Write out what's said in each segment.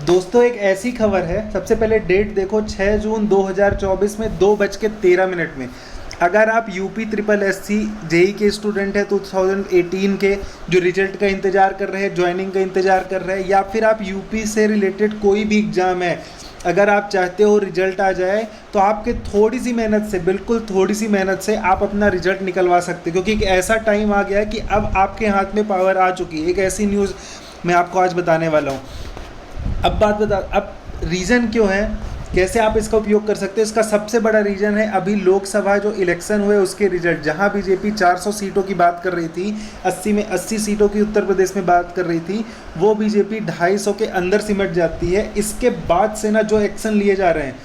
दोस्तों एक ऐसी खबर है, सबसे पहले डेट देखो 6 जून 2024 में 2:13 में। अगर आप UP triple S C JE के स्टूडेंट हैं 2018 के, जो रिजल्ट का इंतज़ार कर रहे हैं, ज्वाइनिंग का इंतज़ार कर रहे हैं, या फिर आप यूपी से रिलेटेड कोई भी एग्ज़ाम है, अगर आप चाहते हो रिजल्ट आ जाए तो आपके थोड़ी सी मेहनत से, बिल्कुल थोड़ी सी मेहनत से आप अपना रिजल्ट निकलवा सकते हो, क्योंकि एक ऐसा टाइम आ गया है कि अब आपके हाथ में पावर आ चुकी है। एक ऐसी न्यूज़ मैं आपको आज बताने वाला हूँ। अब रीज़न क्यों है, कैसे आप इसका उपयोग कर सकते हैं, इसका सबसे बड़ा रीज़न है अभी लोकसभा जो इलेक्शन हुए उसके रिजल्ट। जहां बीजेपी 400 सीटों की बात कर रही थी, 80 में 80 सीटों की उत्तर प्रदेश में बात कर रही थी, वो बीजेपी 250 के अंदर सिमट जाती है। इसके बाद से ना जो एक्शन लिए जा रहे हैं,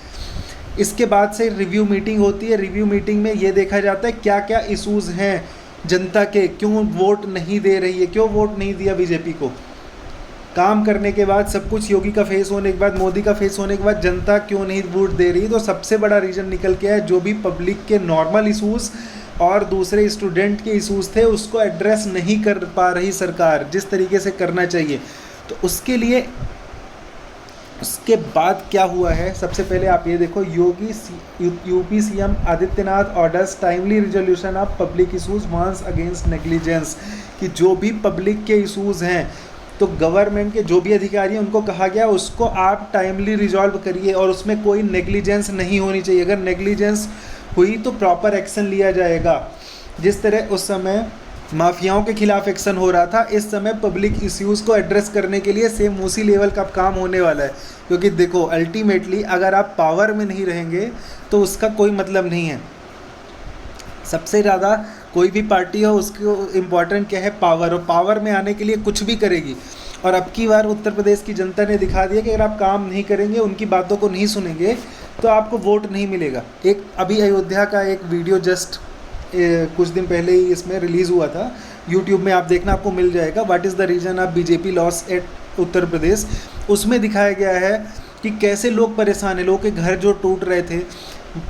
इसके बाद से रिव्यू मीटिंग होती है। रिव्यू मीटिंग में ये देखा जाता है क्या क्या इशूज़ हैं जनता के, क्यों वोट नहीं दे रही है, क्यों वोट नहीं दिया बीजेपी को। काम करने के बाद, सब कुछ योगी का फेस होने के बाद, मोदी का फेस होने के बाद जनता क्यों नहीं वोट दे रही। तो सबसे बड़ा रीज़न निकल के है, जो भी पब्लिक के नॉर्मल इशूज़ और दूसरे स्टूडेंट के इशूज़ थे उसको एड्रेस नहीं कर पा रही सरकार जिस तरीके से करना चाहिए। तो उसके लिए उसके बाद क्या हुआ है, सबसे पहले आप ये देखो, UP CM Adityanath orders timely resolution of public issues वांस अगेंस्ट नेग्लिजेंस। कि जो भी पब्लिक के इशूज़ हैं तो गवर्नमेंट के जो भी अधिकारी हैं उनको कहा गया उसको आप टाइमली रिजॉल्व करिए, और उसमें कोई नेग्लिजेंस नहीं होनी चाहिए। अगर नेग्लिजेंस हुई तो प्रॉपर एक्शन लिया जाएगा। जिस तरह उस समय माफियाओं के खिलाफ एक्शन हो रहा था, इस समय पब्लिक इश्यूज़ को एड्रेस करने के लिए सेम उसी लेवल का काम होने वाला है। क्योंकि देखो अल्टीमेटली अगर आप पावर में नहीं रहेंगे तो उसका कोई मतलब नहीं है। सबसे ज़्यादा कोई भी पार्टी हो उसको इम्पॉर्टेंट क्या है, पावर। और पावर में आने के लिए कुछ भी करेगी। और अब की बार उत्तर प्रदेश की जनता ने दिखा दिया कि अगर आप काम नहीं करेंगे, उनकी बातों को नहीं सुनेंगे, तो आपको वोट नहीं मिलेगा। एक अभी अयोध्या का एक वीडियो जस्ट कुछ दिन पहले ही इसमें रिलीज़ हुआ था, यूट्यूब में आप देखना, आपको मिल जाएगा, what is the reason of BJP loss at Uttar Pradesh. उसमें दिखाया गया है कि कैसे लोग परेशान हैं, लोगों के घर जो टूट रहे थे,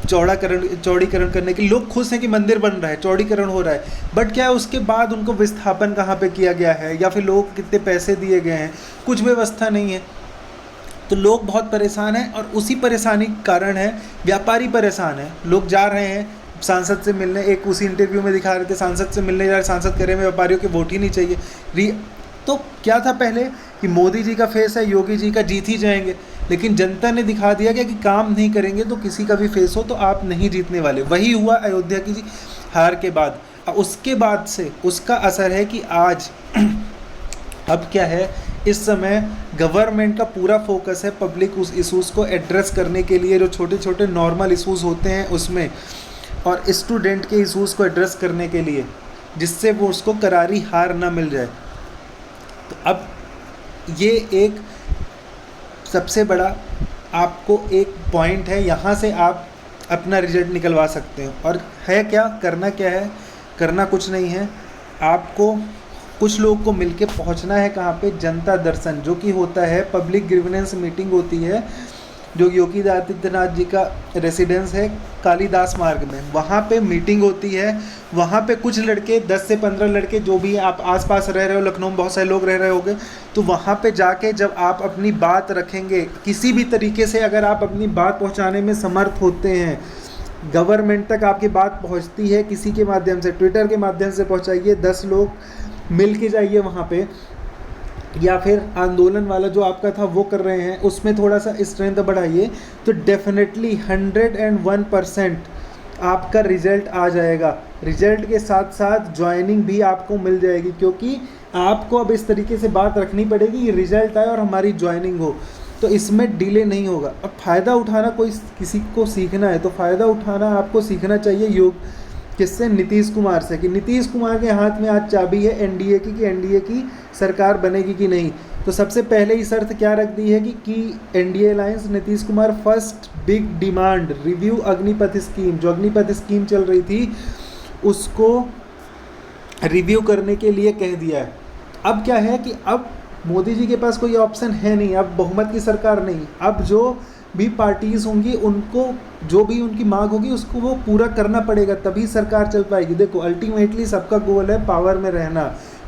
चौड़ीकरण करने के लोग खुश हैं कि मंदिर बन रहा है, चौड़ीकरण हो रहा है, बट क्या है उसके बाद उनको विस्थापन कहाँ पे किया गया है, या फिर लोग कितने पैसे दिए गए हैं, कुछ व्यवस्था नहीं है। तो लोग बहुत परेशान हैं, और उसी परेशानी के कारण है व्यापारी परेशान हैं। लोग जा रहे हैं सांसद से मिलने, एक उसी इंटरव्यू में दिखा रहे थे, सांसद से मिलने जा रहे, सांसद कह रहे हैं व्यापारियों के वोट ही नहीं चाहिए। तो क्या था पहले कि मोदी जी का फेस है, योगी जी का जीत ही जाएंगे, लेकिन जनता ने दिखा दिया कि काम नहीं करेंगे तो किसी का भी फेस हो तो आप नहीं जीतने वाले। वही हुआ अयोध्या की हार के बाद। उसके बाद से उसका असर है कि आज अब क्या है, इस समय गवर्नमेंट का पूरा फोकस है पब्लिक उस इशूज़ को एड्रेस करने के लिए, जो छोटे छोटे नॉर्मल इशूज़ होते हैं उसमें, और स्टूडेंट के इशूज़ को एड्रेस करने के लिए, जिससे वो उसको करारी हार ना मिल जाए। तो अब ये एक सबसे बड़ा आपको एक पॉइंट है, यहाँ से आप अपना रिजल्ट निकलवा सकते हो। और है क्या, करना क्या है, करना कुछ नहीं है, आपको कुछ लोग को मिलके पहुँचना है कहाँ पे, जनता दर्शन, जो कि होता है पब्लिक ग्रीवेंस मीटिंग होती है, जो योगी आदित्यनाथ जी का रेसिडेंस है कालिदास मार्ग में, वहाँ पे मीटिंग होती है। वहाँ पे कुछ लड़के, 10 से 15 लड़के, जो भी आप आसपास रह रहे हो, लखनऊ में बहुत सारे लोग रह रहे होंगे, तो वहाँ पे जाके जब आप अपनी बात रखेंगे, किसी भी तरीके से अगर आप अपनी बात पहुँचाने में समर्थ होते हैं, गवर्नमेंट तक आपकी बात पहुँचती है किसी के माध्यम से, ट्विटर के माध्यम से पहुँचाइए, 10 लोग मिल के जाइए वहाँ पे, या फिर आंदोलन वाला जो आपका था वो कर रहे हैं, उसमें थोड़ा सा स्ट्रेंथ बढ़ाइए, तो डेफिनेटली 101% आपका रिजल्ट आ जाएगा। रिजल्ट के साथ साथ ज्वाइनिंग भी आपको मिल जाएगी, क्योंकि आपको अब इस तरीके से बात रखनी पड़ेगी कि रिजल्ट आए और हमारी ज्वाइनिंग हो, तो इसमें डिले नहीं होगा। अब फ़ायदा उठाना, कोई किसी को सीखना है तो फ़ायदा उठाना आपको सीखना चाहिए योग किससे, नीतीश कुमार से। कि नीतीश कुमार के हाथ में आज चाबी है एनडीए की, कि एनडीए की सरकार बनेगी कि नहीं। तो सबसे पहले ही शर्त क्या रख दी है कि NDA alliance, Nitish Kumar first big demand review Agnipath scheme, जो अग्निपथ स्कीम चल रही थी उसको रिव्यू करने के लिए कह दिया है। अब क्या है कि अब मोदी जी के पास कोई ऑप्शन है नहीं, अब बहुमत की सरकार नहीं, अब जो भी पार्टीज़ होंगी उनको जो भी उनकी मांग होगी उसको वो पूरा करना पड़ेगा, तभी सरकार चल पाएगी। देखो अल्टीमेटली सबका गोल है पावर में रहना,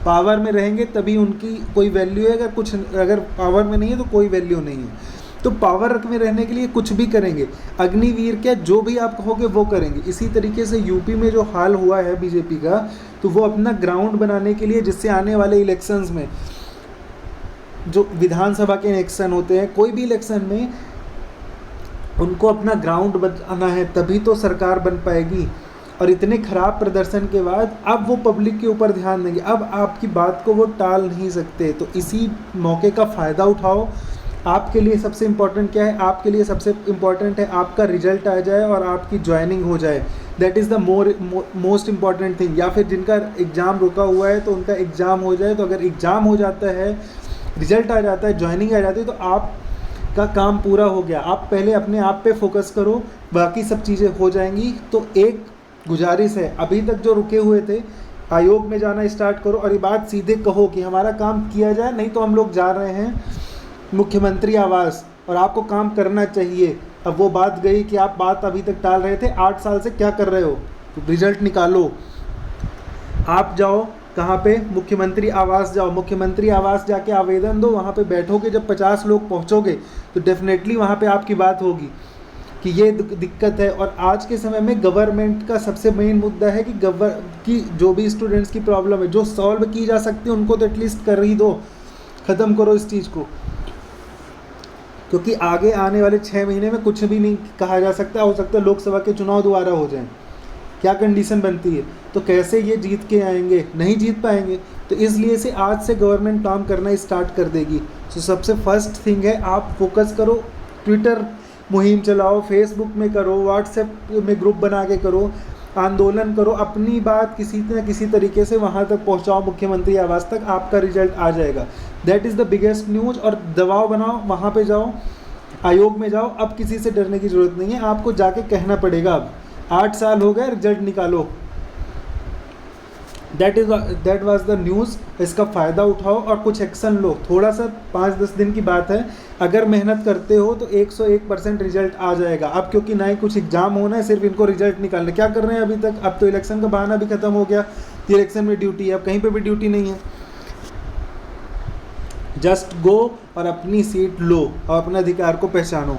पावर में रहेंगे तभी उनकी कोई वैल्यू है, अगर पावर में नहीं है तो कोई वैल्यू नहीं है। तो पावर में रहने के लिए कुछ भी करेंगे, अग्निवीर क्या जो भी आप कहोगे वो करेंगे। इसी तरीके से यूपी में जो हाल हुआ है बीजेपी का, तो वो अपना ग्राउंड बनाने के लिए, जिससे आने वाले इलेक्शंस में, जो विधानसभा के इलेक्शन होते हैं, कोई भी इलेक्शन में उनको अपना ग्राउंड बनाना है, तभी तो सरकार बन पाएगी। और इतने खराब प्रदर्शन के बाद अब वो पब्लिक के ऊपर ध्यान देंगे, अब आपकी बात को वो टाल नहीं सकते। तो इसी मौके का फ़ायदा उठाओ। आपके लिए सबसे इम्पॉर्टेंट क्या है? आपके लिए सबसे इम्पॉर्टेंट है आपका रिजल्ट आ जाए और आपकी ज्वाइनिंग हो जाए। That is the most important thing. या फिर जिनका एग्ज़ाम रुका हुआ है तो उनका एग्ज़ाम हो जाए। तो अगर एग्ज़ाम हो जाता है, रिजल्ट आ जाता है, ज्वाइनिंग आ जाती है, तो आपका काम पूरा हो गया। आप पहले अपने आप पे फोकस करो, बाकी सब चीज़ें हो जाएंगी। तो एक गुजारिश है, अभी तक जो रुके हुए थे, आयोग में जाना स्टार्ट करो और ये बात सीधे कहो कि हमारा काम किया जाए, नहीं तो हम लोग जा रहे हैं मुख्यमंत्री आवास और आपको काम करना चाहिए। अब वो बात गई कि आप बात अभी तक टाल रहे थे, 8 साल से क्या कर रहे हो? तो रिजल्ट निकालो। आप जाओ कहाँ पे? मुख्यमंत्री आवास जाओ। मुख्यमंत्री आवास जाके आवेदन दो, वहाँ पे बैठोगे, जब 50 लोग पहुँचोगे तो डेफिनेटली वहाँ पे आपकी बात होगी कि ये दिक्कत है। और आज के समय में गवर्नमेंट का सबसे मेन मुद्दा है कि जो भी स्टूडेंट्स की प्रॉब्लम है, जो सॉल्व की जा सकती है, उनको तो एटलीस्ट कर ही दो, ख़त्म करो इस चीज़ को। क्योंकि आगे आने वाले 6 महीने में कुछ भी नहीं कहा जा सकता। हो सकता है लोकसभा के चुनाव दोबारा हो जाएं, क्या कंडीशन बनती है, तो कैसे ये जीत के आएंगे? नहीं जीत पाएंगे। तो इसलिए से आज से गवर्नमेंट काम करना स्टार्ट कर देगी। तो सबसे फर्स्ट थिंग है, आप फोकस करो, ट्विटर मुहिम चलाओ, फेसबुक में करो, व्हाट्सएप में ग्रुप बना के करो, आंदोलन करो, अपनी बात किसी न किसी तरीके से वहाँ तक पहुँचाओ, मुख्यमंत्री आवास तक, आपका रिजल्ट आ जाएगा। That is the biggest news. और दबाव बनाओ, वहाँ पे जाओ, आयोग में जाओ। अब किसी से डरने की ज़रूरत नहीं है, आपको जाके कहना पड़ेगा। अब 8 साल हो गए, रिजल्ट निकालो। That was the news. इसका फ़ायदा उठाओ और कुछ एक्शन लो। थोड़ा सा 5-10 दिन की बात है, अगर मेहनत करते हो तो 101% रिजल्ट आ जाएगा। अब क्योंकि ना ही कुछ एग्जाम होना है, सिर्फ इनको रिजल्ट निकालना। क्या कर रहे हैं अभी तक? अब तो इलेक्शन का बहाना भी ख़त्म हो गया, इलेक्शन में ड्यूटी है, अब कहीं पे भी ड्यूटी नहीं है। जस्ट गो और अपनी सीट लो और अपने अधिकार को पहचानो।